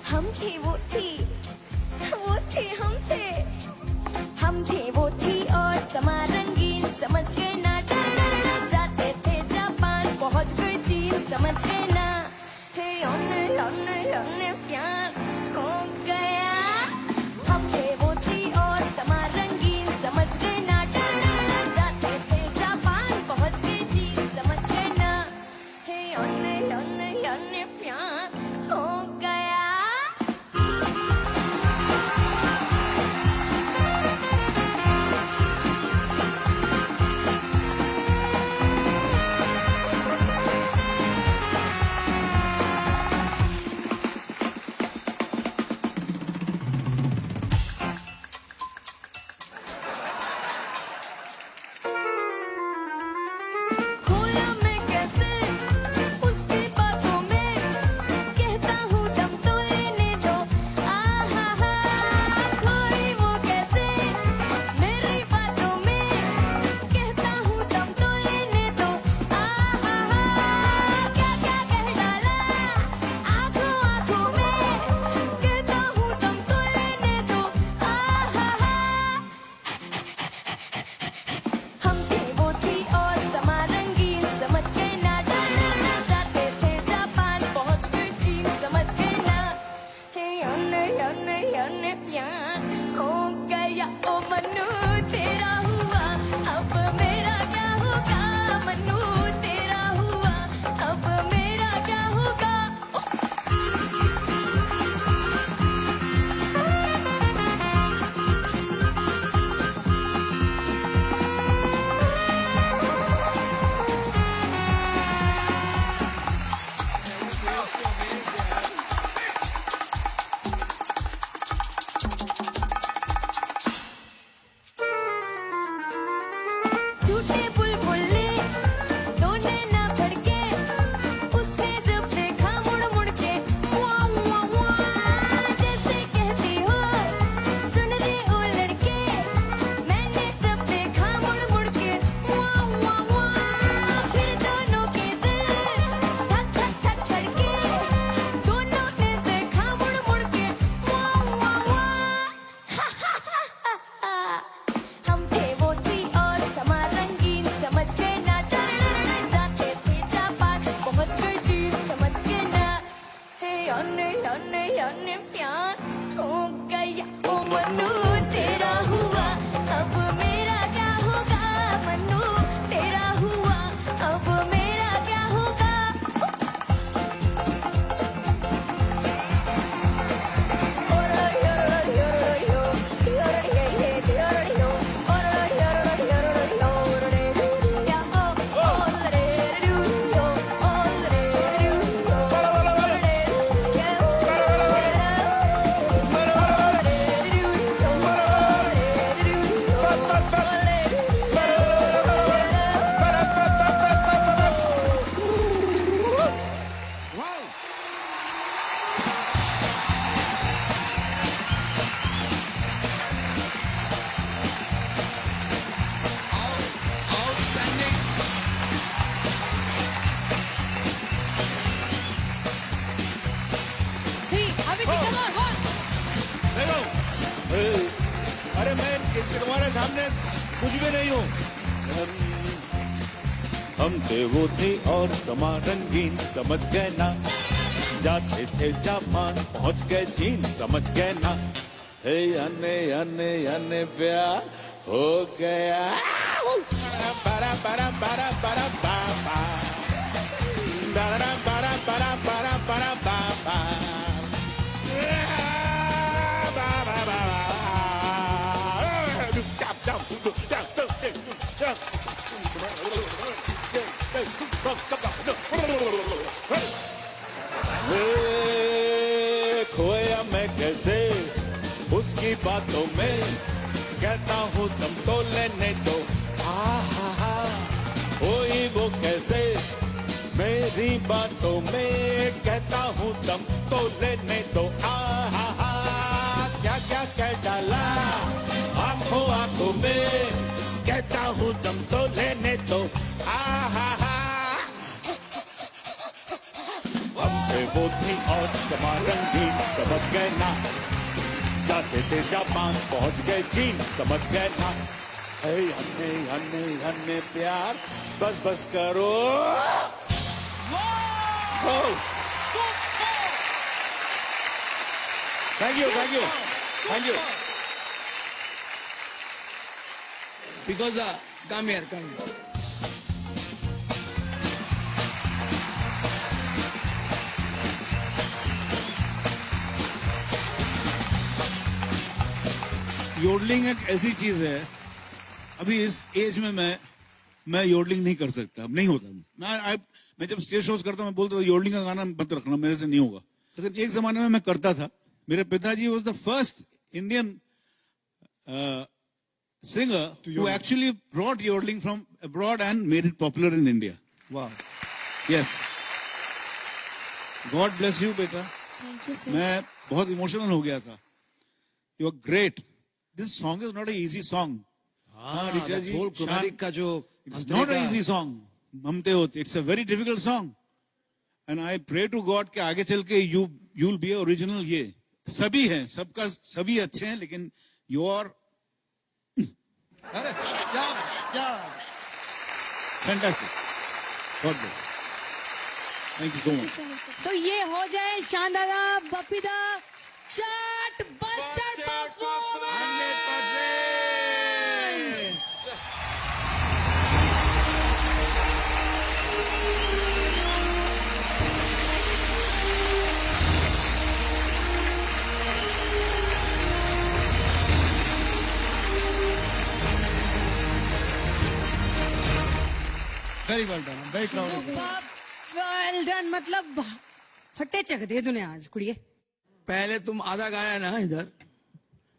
हम थे वो थी हम थे वो थी और समा रंगीन समझ गए ना जाते थे जापान पहुंच गए चीन समझ गए ना हे हमने प्यार हो गया हम थे वो थी और समा रंगीन समझ गए ना जाते थे जापान पहुंच गए चीन समझ गए ना हे हमने प्यार हो गया प्यार हो गया ओ मनु तेरा हुआ अब मेरा क्या होगा मनु तेरा हुआ अब मेरा क्या होगा अरे मैं तुम्हारे सामने कुछ भी नहीं हूँ। हम थे वो थे और समा रंगीन समझ गए ना जाते थे जापान पहुंच गए चीन समझ गए ना हे अने अने अने प्यार हो गया para para para para para para para para para para para की बातों में, कहता हूँ दम तो लेने दो, हा कोई वो कैसे मेरी बातों में, कहता हूँ दम तो लेने दो, क्या क्या कह डाला आंखों आंखों में, कहता हूँ दम तो लेने दो, हम थे वो थी और समा रंगीन, समझ गए ना, जाते थे जापान पहुंच गए चीन, समझ गए ना, अन्ने अन्ने अन्ने प्यार बस बस करो, thank you thank you thank you. Because come here, come here. Yodelling एक ऐसी चीज है, अभी इस एज में मैं योडलिंग नहीं कर सकता, अब नहीं होता। मैं जब स्टेज शोज करता मैं बोलता था योडलिंग का गाना मत रखना, मेरे से नहीं होगा, लेकिन एक जमाने में मैं करता था। मेरे पिताजी was the first Indian singer who actually brought yodeling from abroad and made it popular in India. Wow. Yes. God bless you, beta. Thank you, sir. मैं बहुत इमोशनल हो गया था. You are great. This song is not an easy song. हाँ, ऋचा जी, whole chromatic का जो it's not an easy song. ममते होते. It's a very difficult song. And I pray to God कि आगे चल के you'll be original ये. सभी हैं, सबका सभी अच्छे हैं, लेकिन your अरे क्या fantastic. God bless. Thank you so much. तो ये हो जाए शानदार Bappida chart buster performance. Very well done, very proud. Well done, मतलब फटे चक दे तूने आज कुड़िए। पहले तुम आधा गाया ना इधर,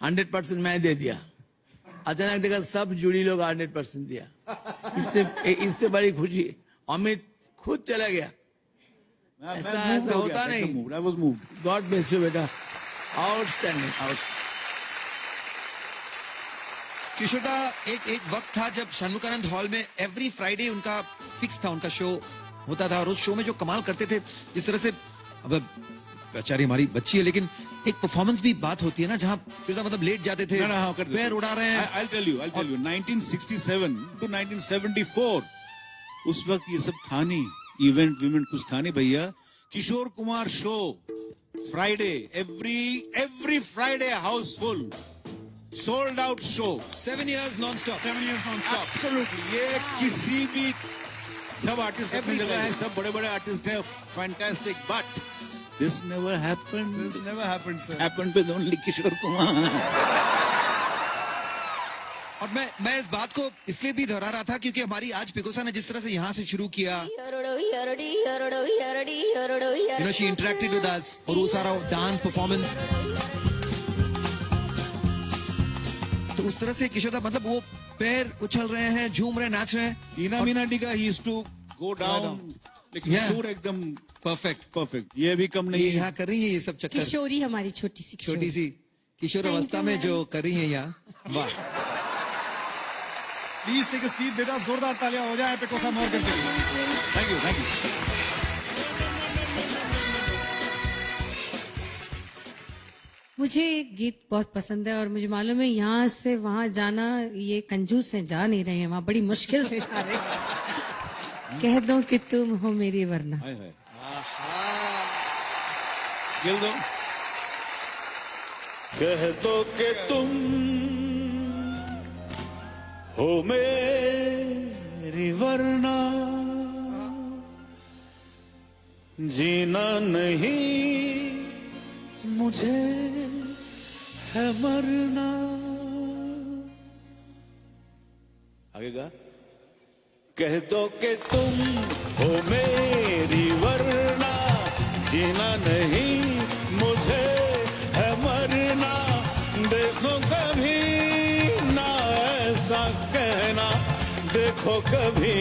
100% मैं दे दिया। अचानक देखा सब जुड़ी लोग 100% दिया। इससे बड़ी खुशी। अमित खुद चला गया। ऐसा होता नहीं। I was moved. God bless you बेटा, आउटस्टैंडिंग आउटस्टैंडिंग। किशोरदा, एक वक्त था जब षणमुखानंद हॉल में एवरी फ्राइडे उनका फिक्स था, उनका शो होता था, और उस शो में जो कमाल करते थे, जिस तरह से, अब बेचारी हमारी बच्ची है, लेकिन एक परफॉर्मेंस भी बात होती है ना, जहाँ मतलब लेट जाते थे, पैर उड़ा रहे हैं। I'll tell you, 1967 to 1974 उस वक्त ये सब था नहीं, इवेंट कुछ था नहीं भैया। Kishore Kumar show Friday, every Friday housefull, sold out show, 7 years non-stop. Absolutely. ये किसी भी, सब आर्टिस्ट अपनी जगह है, सब बड़े बड़े आर्टिस्ट हैं, fantastic, but this never happened. This never happened, sir. Happened with only Kishore Kumar. और मैं इस बात को इसलिए भी दोहरा रहा था क्योंकि हमारी आज पिकोसा ने जिस तरह से यहाँ से शुरू किया, she interacted with us, और वो सारा डांस परफॉर्मेंस, तो उस तरह से किशोर दा, मतलब वो पैर उछल रहे हैं, झूम रहे हैं, नाच रहे हैं। ईना मीना डी का he used to go down, लेकिन Yeah. सुर एकदम परफेक्ट। ये भी कम नहीं ये है। यहाँ कर रही है ये सब चक्कर, किशोरी हमारी छोटी सी छोटी सी किशोर अवस्था में जो कर रही है यहाँ, वाह। प्लीज टेक अ सीट बेटा, जोरदार तालियां हो जाए पिकोसा मॉर्गन के लिए। Thank you thank you. मुझे एक गीत बहुत पसंद है, और मुझे मालूम है यहाँ से वहां जाना ये कंजूस से जा नहीं रहे हैं, वहां बड़ी मुश्किल से जा रहे हैं। कह दो कि तुम हो मेरी वरना। हाय हाय, खेल दो। कह दो कि तुम हो मेरी वरना, जीना नहीं मुझे है मरना। आगे गा। कह दो कि तुम हो मेरी वरना, जीना नहीं मुझे है मरना, देखो कभी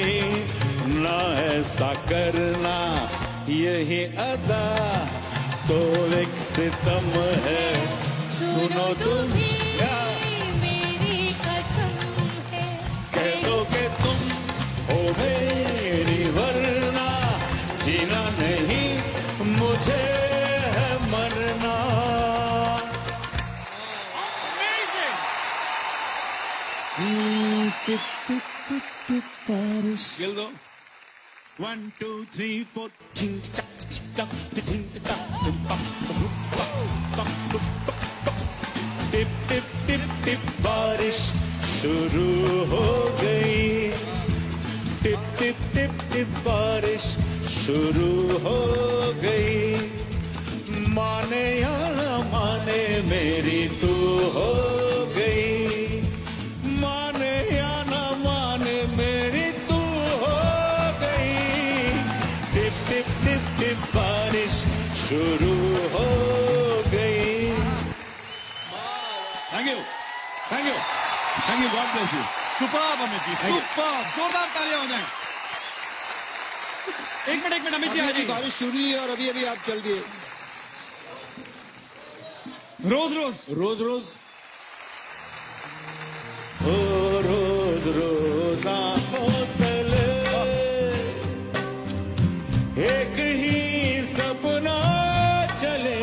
ना ऐसा करना, यही अदा तो एक सितम है। सुनो तुम क्या मेरी कसम है, कह दो कि तुम हो मेरी, वरना जीना नहीं मुझे है मरना। खेल दो 1 2 3 4 टिंग टक टक टिंग टक टिप टिप टिप टिप बारिश शुरू हो गई, टिप टिप टिप टिप बारिश शुरू हो गई। माने या ना माने मेरी तू हो गई, माने या ना माने मेरी तू हो गई। टिप टिप टिप टिप बारिश शुरू हो गई। Thank you thank you thank you, God bless you. Superb Amit ji, superb, जोरदार तालियां हो जाएं। एक मिनट अमित जी आ जाइए। बारिश शुरू ही है और अभी अभी आप चल दिए। रोज रोज रोज रोज ओ रोज रोज आंखों तले एक ही सपना चले,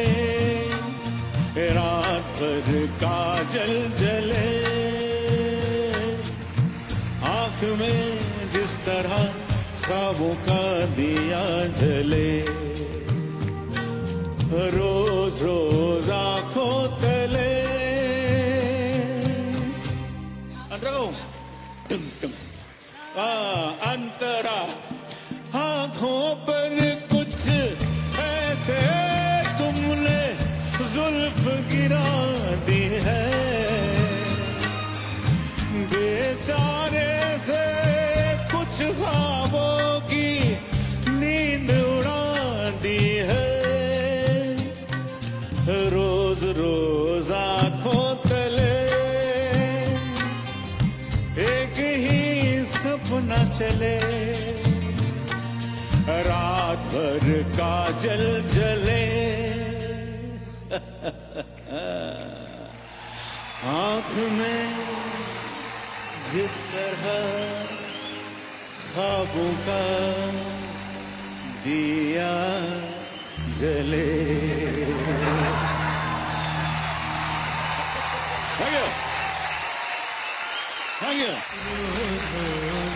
रात भर काजल जले, आंख में जिस तरह ख्वाबों का दिया जले। रोज रोज आंखों तले अंतरा आंखों पर कुछ ऐसे तुमने जुल्फ गिरा दी है, बेचारे से कुछ ख्वाबों की नींद उड़ा दी है। रोज रोज आंखों तले एक ही सपना चले, रात भर काजल जले। आंख में जिस तरह ख्वाबों का दिया जले। Thank you thank you.